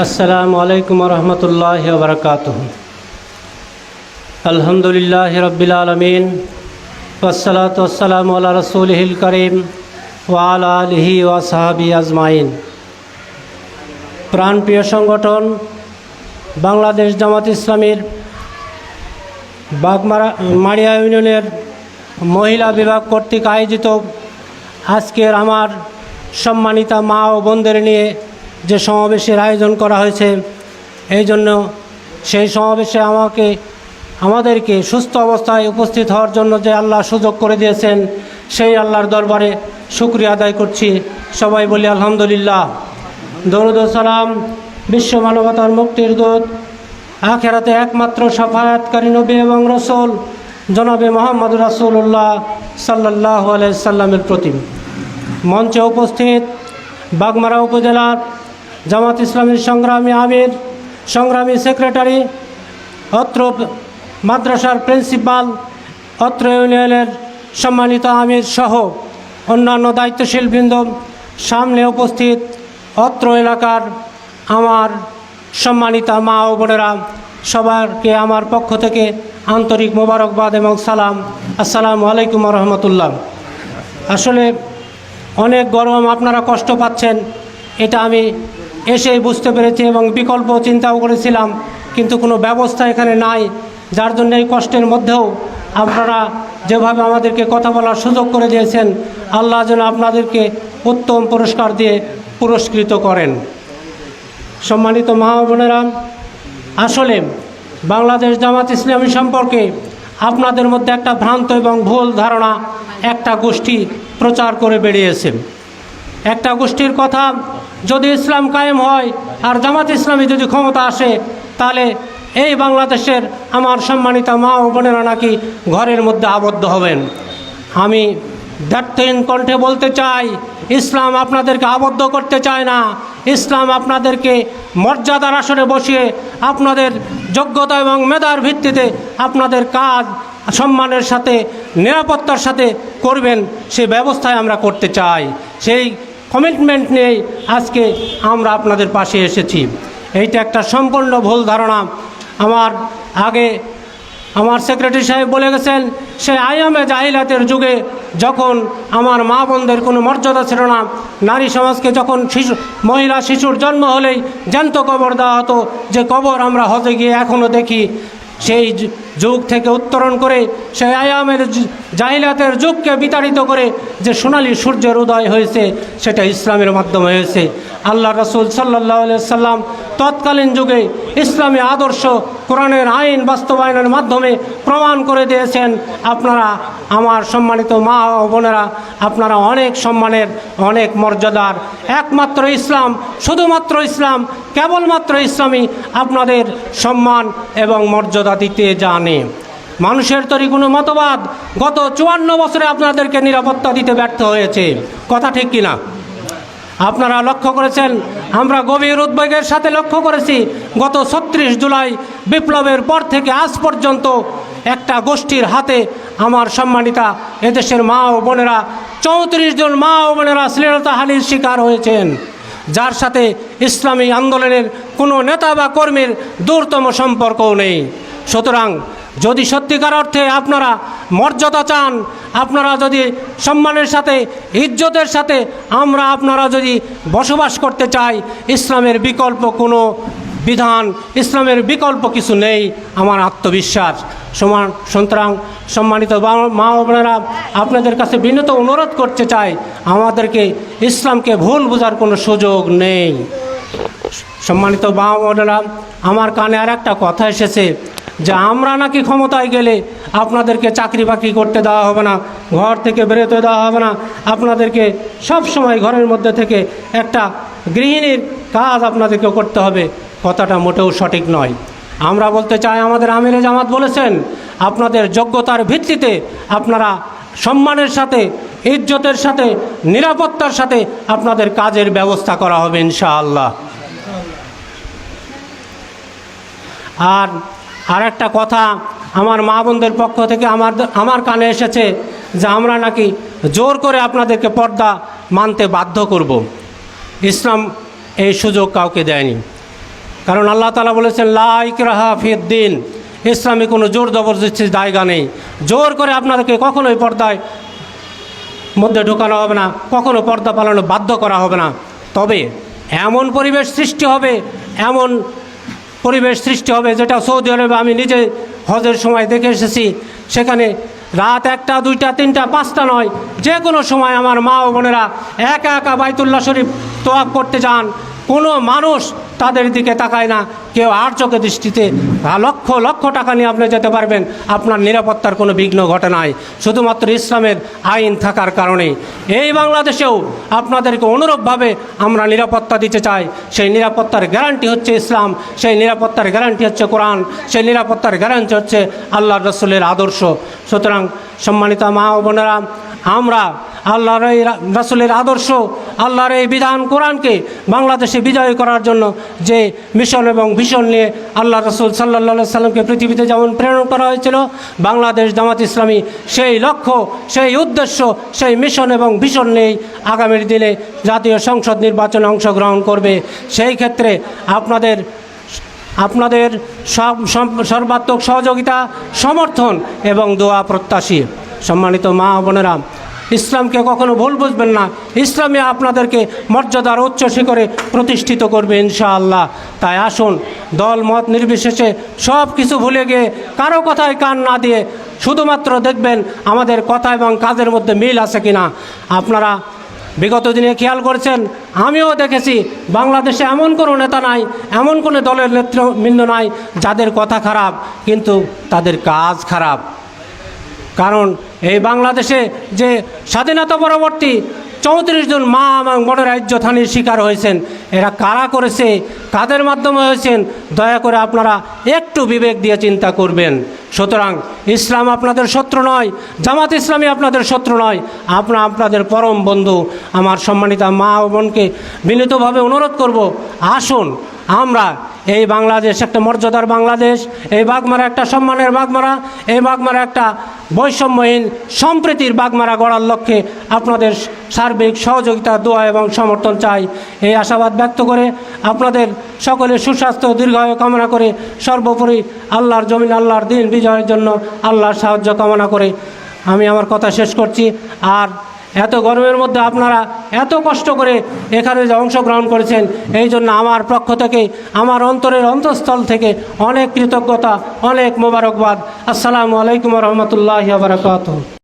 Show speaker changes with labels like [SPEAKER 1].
[SPEAKER 1] আসসালামু আলাইকুম রহমতুল্লাহি ওয়া বারাকাতুহু। আলহামদুলিল্লাহি রাব্বিল আলামিন ওয়াসসালাতু ওয়াসসালামু আলা রাসূলিহিল কারীম ওয়া আলা আলিহি ওয়া সাহবিহি আজমাইন। প্রাণপ্রিয় সংগঠন বাংলাদেশ জামাত ইসলামীর বাগমারিয়া ইউনিয়নের মহিলা বিভাগ কর্তৃক আয়োজিত আজকের আমার সম্মানিতা মা ও বোনদের নিয়ে যে সমাবেশের আয়োজন করা হয়েছে, এই জন্য সেই সমাবেশে আমাদেরকে সুস্থ অবস্থায় উপস্থিত হওয়ার জন্য যে আল্লাহ সুযোগ করে দিয়েছেন, সেই আল্লাহর দরবারে শুকরিয়া আদায় করছি। সবাই বলি আলহামদুলিল্লাহ। দরুদ ও সালাম বিশ্ব মানবতার মুক্তির দূত, আখেরাতে একমাত্র শাফায়াতকারী নবী এবং রসুল জনাবে মোহাম্মদ রাসূলুল্লাহ সাল্লাল্লাহু আলাইহি সাল্লামের প্রতি। মঞ্চে উপস্থিত বাগমারা উপজেলার জামাত ইসলামীর সংগ্রামী আমির, সংগ্রামী সেক্রেটারি, অত্র মাদ্রাসার প্রিন্সিপাল, অত্র ইউনিয়নের সম্মানিত আমির সহ অন্যান্য দায়িত্বশীল বৃন্দ, সামনে উপস্থিত অত্র এলাকার আমার সম্মানিতা মা ও বোনেরা, সবাইকে আমার পক্ষ থেকে আন্তরিক মোবারকবাদ এবং সালাম। আসসালামু আলাইকুম রহমতুল্লাহ। আসলে অনেক গরম, আপনারা কষ্ট পাচ্ছেন, এটা আমি এসেই বুঝতে পেরেছি এবং বিকল্প চিন্তাও করেছিলাম, কিন্তু কোনো ব্যবস্থা এখানে নাই, যার জন্য এই কষ্টের মধ্যেও আপনারা যেভাবে আমাদেরকে কথা বলার সুযোগ করে দিয়েছেন, আল্লাহ যেন আপনাদেরকে উত্তম পুরস্কার দিয়ে পুরস্কৃত করেন। সম্মানিত মা ও বোনেরা, আসলে বাংলাদেশ জামাত ইসলামী সম্পর্কে আপনাদের মধ্যে একটা ভ্রান্ত এবং ভুল ধারণা একটা গোষ্ঠী প্রচার করে বেরিয়েছে। একটা গোষ্ঠীর কথা, যদি ইসলাম কায়েম হয় আর জামাত ইসলামী যদি ক্ষমতা আসে, তাহলে এই বাংলাদেশের আমার সম্মানিত মা ও বোনেরা নাকি ঘরের মধ্যে আবদ্ধ হবেন। আমি দ্ব্যর্থহীন কণ্ঠে বলতে চাই, ইসলাম আপনাদেরকে আবদ্ধ করতে চায় না। ইসলাম আপনাদেরকে মর্যাদার আসরে বসিয়ে আপনাদের যোগ্যতা এবং মেধার ভিত্তিতে আপনাদের কাজ সম্মানের সাথে, নিরাপত্তার সাথে করবেন, সে ব্যবস্থায় আমরা করতে চাই। সেই কমিটমেন্ট নিয়েই আজকে আমরা আপনাদের পাশে এসেছি। এইটা একটা সম্পূর্ণ ভুল ধারণা। আমার সেক্রেটারি সাহেব বলে গেছেন, সে আয়ামে জাহিলাতের যুগে যখন আমার মা বোনদের কোনো মর্যাদা ছিল না, নারী সমাজকে যখন মহিলা শিশুর জন্ম হলেই জ্যান্ত কবর দেওয়া হতো, যে কবর আমরা হজে গিয়ে এখনও দেখি, সেই যুগ থেকে উত্তরণ করে সেই আয়ামের জাহিলাতের যুগকে বিতাড়িত করে যে সোনালী সূর্যের উদয় হয়েছে, সেটা ইসলামের মাধ্যমে হয়েছে। আল্লাহ রাসূল সাল্লাল্লাহু আলাইহি সাল্লাম তৎকালীন যুগে ইসলামী আদর্শ, কোরআনের আইন বাস্তবায়নের মাধ্যমে প্রমাণ করে দিয়েছেন। আপনারা আমার সম্মানিত মা ও বোনেরা, আপনারা অনেক সম্মানের, অনেক মর্যাদার, একমাত্র ইসলাম, শুধুমাত্র ইসলাম, কেবলমাত্র ইসলামই আপনাদের সম্মান এবং মর্যাদা দিতে জানে। মানুষের তৈরি কোনো মতবাদ গত 54 বছরে আপনাদেরকে নিরাপত্তা দিতে ব্যর্থ হয়েছে। কথা ঠিক কিনা? আপনারা লক্ষ্য করেছেন, আমরা গভীর উদ্বেগের সাথে লক্ষ্য করেছি, গত 36 জুলাই বিপ্লবের পর থেকে আজ পর্যন্ত একটা গোষ্ঠীর হাতে আমার সম্মানিতা এদেশের মা ও বোনেরা, 34 জন মা ও বোনেরা শ্লীলতাহানির শিকার হয়েছেন, যার সাথে ইসলামী আন্দোলনের কোনো নেতা বা কর্মীর দূরতম সম্পর্কও নেই। সুতরাং যদি সত্যিকার অর্থে আপনারা মর্যাদা চান, আপনারা যদি সম্মানের সাথে, ইজ্জতের সাথে আপনারা যদি বসবাস করতে চাই, ইসলামের বিকল্প কোনো বিধান, ইসলামের বিকল্প কিছু নেই, আমার আত্মবিশ্বাস। সুতরাং সম্মানিত মা ও বোনেরা, আপনাদের কাছে বিনীত অনুরোধ করতে চাই, আমাদেরকে ইসলামকে ভুল বোঝার কোনো সুযোগ নেই। সম্মানিত মা ও বোনেরা, আমার কানে আর একটা কথা এসেছে যে আমরা নাকি ক্ষমতায় গেলে আপনাদেরকে চাকরি বাকরি করতে দেওয়া হবে না, ঘর থেকে বেরোতে দেওয়া হবে না, আপনাদেরকে সব সময় ঘরের মধ্যে থেকে একটা গৃহিণীর কাজ আপনাদেরকে করতে হবে। কথাটা মোটেও সঠিক নয়। আমরা বলতে চাই, আমাদের আমিরে জামাত বলেছেন, আপনাদের যোগ্যতার ভিত্তিতে আপনারা সম্মানের সাথে, ইজ্জতের সাথে, নিরাপত্তার সাথে আপনাদের কাজের ব্যবস্থা করা হবে ইনশাআল্লাহ। আর একটা কথা আমার মা বোনদের পক্ষ থেকে আমার কানে এসেছে যে আমরা নাকি জোর করে আপনাদেরকে পর্দা মানতে বাধ্য করব। ইসলাম এই সুযোগ কাউকে দেয়নি। কারণ আল্লাহ তাআলা বলেছেন লা ইকরাহা ফিদ্দিন, ইসলামে কোনো জোর জবরদস্তির জায়গা নেই। জোর করে আপনাদেরকে কখনোই পর্দায় মধ্যে ঢোকানো হবে না, কখনো পর্দা পালনে বাধ্য করা হবে না। তবে এমন পরিবেশ সৃষ্টি হবে, এমন পরিবেশ সৃষ্টি হবে যেটা সৌদি আরবে আমি নিজে হজের সময় দেখে এসেছি। সেখানে রাত 1টা 2টা 3টা 5টা নয়, যে কোনো সময় আমার মা ও বোনেরা একা একা বাইতুল্লাহ শরীফ তোয়াফ করতে যান। কোনো মানুষ তাদের দিকে তাকায় না, কেউ আর চোখে দৃষ্টিতে। লক্ষ লক্ষ টাকা নিয়ে আপনি যেতে পারবেন, আপনার নিরাপত্তার কোনো বিঘ্ন ঘটে নাই, শুধুমাত্র ইসলামের আইন থাকার কারণে। এই বাংলাদেশেও আপনাদেরকে অনুরূপভাবে আমরা নিরাপত্তা দিতে চাই। সেই নিরাপত্তার গ্যারান্টি হচ্ছে ইসলাম, সেই নিরাপত্তার গ্যারান্টি হচ্ছে কোরআন, সেই নিরাপত্তার গ্যারান্টি হচ্ছে আল্লাহর রাসূলের আদর্শ। সুতরাং সম্মানিত মা ও বোনেরা, আমরা আল্লাহর এই রাসূলের আদর্শ, আল্লাহর এই বিধান কোরআনকে বাংলাদেশে বিজয় করার জন্য যে মিশন এবং ভিশন নিয়ে আল্লাহ রাসূল সাল্লাল্লাহু আলাইহি সাল্লামকে পৃথিবীতে যেমন প্রেরণ করা হয়েছিল, বাংলাদেশ জামাত ইসলামী সেই লক্ষ্য, সেই উদ্দেশ্য, সেই মিশন এবং ভিশন নিয়েই আগামীর দিনে জাতীয় সংসদ নির্বাচনে অংশগ্রহণ করবে। সেই ক্ষেত্রে আপনাদের সর্বাত্মক সহযোগিতা, সমর্থন এবং দোয়া প্রত্যাশী। সম্মানিত মা বোনেরা, ইসলামকে কখনো ভুল বুঝবেন না। ইসলামে আপনাদেরকে মর্যাদার উচ্চ শিখরে প্রতিষ্ঠিত করবে ইনশাআল্লাহ। তাই আসুন, দল মত নির্বিশেষে সব কিছু ভুলে গিয়ে, কারো কথায় কান না দিয়ে শুধুমাত্র দেখবেন আমাদের কথা এবং কাজের মধ্যে মিল আছে কিনা। আপনারা বিগত দিনে খেয়াল করেছেন, আমিও দেখেছি, বাংলাদেশে এমন কোনো নেতা নাই, এমন কোনো দলের নেতৃবৃন্দ নাই যাদের কথা খারাপ কিন্তু তাদের কাজ খারাপ। কারণ এই বাংলাদেশে যে স্বাধীনতা পরবর্তী 34 জন মা এবং বোনেরা ইজ্জতহানির শিকার হয়েছেন, এরা কারা করেছে, কাদের মাধ্যমে হয়েছেন, দয়া করে আপনারা একটু বিবেক দিয়ে চিন্তা করবেন। সুতরাং ইসলাম আপনাদের শত্রু নয়, জামাত ইসলামী আপনাদের শত্রু নয়, আপনাদের পরম বন্ধু। আমার সম্মানিত মা ও বোনকে বিনীতভাবে অনুরোধ করব, আসুন আমরা এই বাংলাদেশ একটা মর্যাদার বাংলাদেশ, এই বাগমারা একটা সম্মানের বাগমারা, এই বাগমারা একটা বৈষম্যহীন সম্প্রীতির বাগমারা গড়ার লক্ষ্যে আপনাদের সার্বিক সহযোগিতা, দোয়া এবং সমর্থন চাই। এই আশাবাদ ব্যক্ত করে আপনাদের সকলের সুস্বাস্থ্য দীর্ঘায়ু কামনা করে, সর্বোপরি আল্লাহর জমিন, আল্লাহর দিন বিজয়ের জন্য আল্লাহর সাহায্য কামনা করে আমি আমার কথা শেষ করছি। আর এত গরমের মধ্যে আপনারা এত কষ্ট করে এখানে যে অংশগ্রহণ করেছেন, এই জন্য আমার পক্ষ থেকে, আমার অন্তরের অন্তঃস্থল থেকে অনেক কৃতজ্ঞতা, অনেক মোবারকবাদ। আসসালামু আলাইকুম ওয়া রাহমাতুল্লাহি ওয়া বারাকাতুহু।